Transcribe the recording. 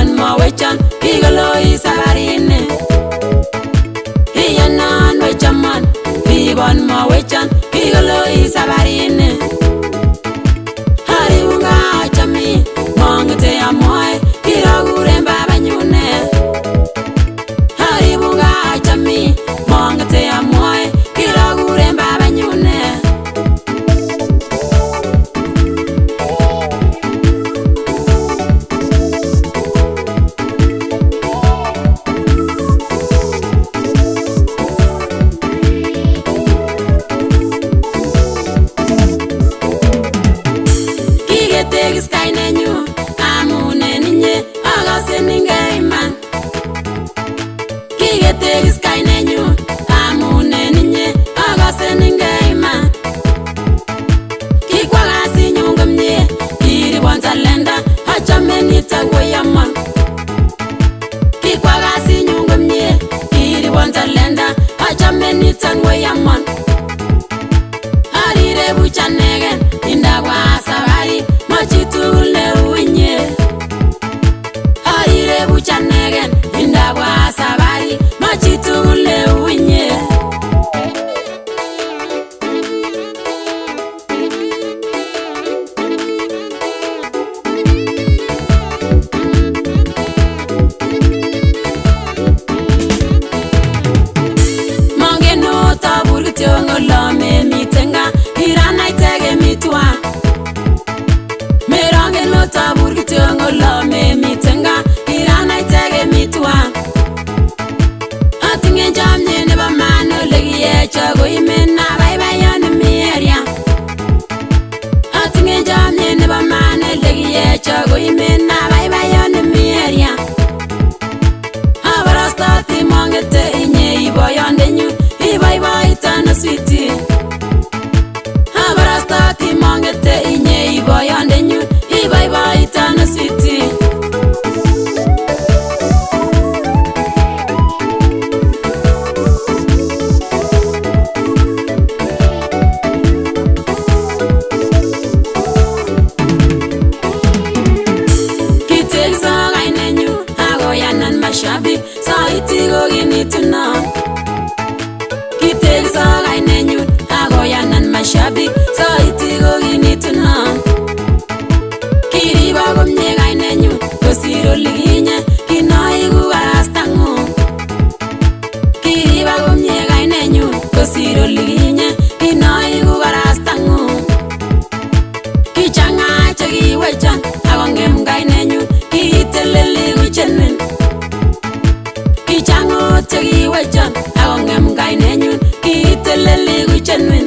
Ibon mawechan kikoloi sabarini. Iyanan wechaman Ibon mawechan kikoloi sabarini. Hariunga chami mongete amoy kiraguren baba nyune. Hariunga chami mongete amoy kiraguren baba nyune. Tegis kainenyu amune ninye agase ningeiman. Kigetegis kainenyu amune ninye agase ningeiman. Kikwagasi nyungomye iribon talenda achame nitagoyaman. Kikwagasi nyungomye iribon talenda achame nitagoyaman. Arire buchanegen indagwa sabari machitule unye. Arire buchanegen indagwa sabari machitule unye. Mangeno taburgityo ngolome mitenga irana itege mitwa. Merangeno taburgityo ngolome mitenga irana itege mitwa. Atinge jamye nebo mano legiye chago imena baibayan mieria. Atinge jamye nebo mano legiye chago imena baibayan mieria. Abarastati mongete inye iboyandenyu ibaibaitana switi. Abarastati mongete inye iboyandenyu ibaibaitana switi. Kitegisa kainenyu agoyanan mashabik saiti kokinituna. Kitegisa kainenyu agoyanan mashabik saiti kokinituna. Kiriba komye kainenyu kosir olikinye kinoiku karastangu. Kiriba komye kainenyu kosir olikinye kinoiku karastangu. Kichanga chekiwechan akongem kainenyu kiteleli kuchenwin. Kichanga chekiwechan akongem kainenyu kiteleli kuchenwin.